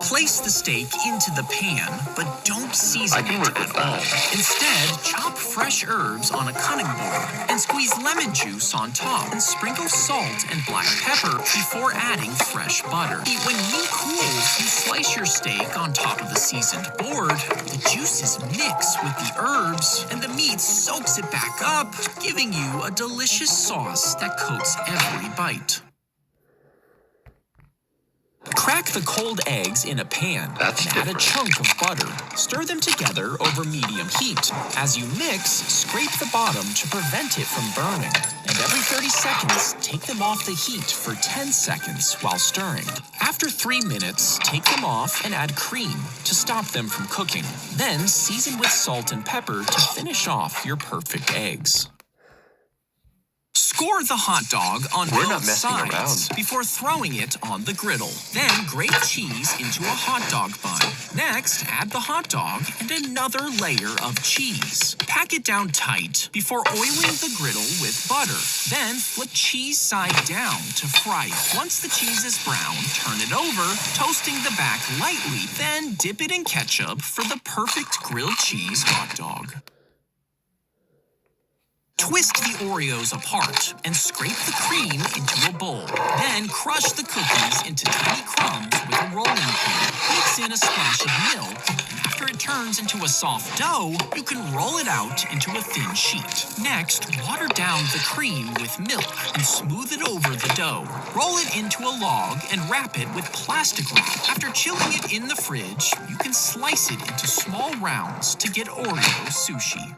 Place the steak into the pan, but don't season I can it work with at all. that. Instead, chop fresh herbs on a cutting board and squeeze lemon juice on top and sprinkle salt and black pepper before adding fresh butter. When meat cools, you slice your steak on top of the seasoned board. The juices mix with the herbs and the meat soaks it back up, giving you a delicious sauce that coats every bite. Crack the cold eggs in a pan and add a chunk of butter. Stir them together over medium heat. As you mix, scrape the bottom to prevent it from burning. And every 30 seconds, take them off the heat for 10 seconds while stirring. After 3 minutes, take them off and add cream to stop them from cooking. Then season with salt and pepper to finish off your perfect eggs. Score the hot dog on both sides before throwing it on the griddle. Then grate cheese into a hot dog bun. Next, add the hot dog and another layer of cheese. Pack it down tight before oiling the griddle with butter. Then flip cheese side down to fry it. Once the cheese is brown, turn it over, toasting the back lightly. Then dip it in ketchup for the perfect grilled cheese hot dog. Twist the Oreos apart and scrape the cream into a bowl. Then crush the cookies into tiny crumbs with a rolling pin. Mix in a splash of milk, and after it turns into a soft dough, you can roll it out into a thin sheet. Next, water down the cream with milk and smooth it over the dough. Roll it into a log and wrap it with plastic wrap. After chilling it in the fridge, you can slice it into small rounds to get Oreo sushi.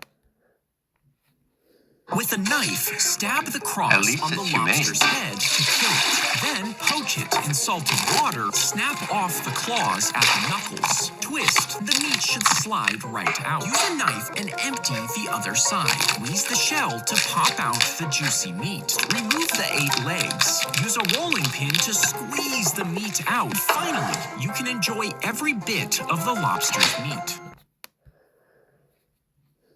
With a knife, stab the cross on the lobster's head to kill it. Then poach it in salted water, snap off the claws at the knuckles. Twist, the meat should slide right out. Use a knife and empty the other side. Squeeze the shell to pop out the juicy meat. Remove the 8 legs. Use a rolling pin to squeeze the meat out. Finally, you can enjoy every bit of the lobster's meat.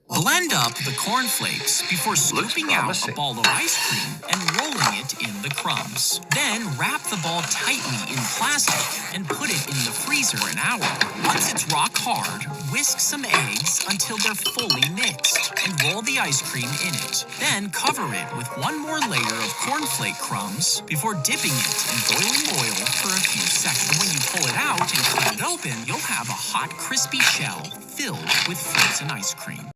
Blend up the cornflakes before scooping out a ball of ice cream and rolling it in the crumbs. Then wrap the ball tightly in plastic and put it in the freezer for an hour. Once it's rock hard, whisk some eggs until they're fully mixed and roll the ice cream in it. Then cover it with one more layer of cornflake crumbs before dipping it in boiling oil for a few seconds. When you pull it out and cut it open, you'll have a hot, crispy shell filled with frozen ice cream.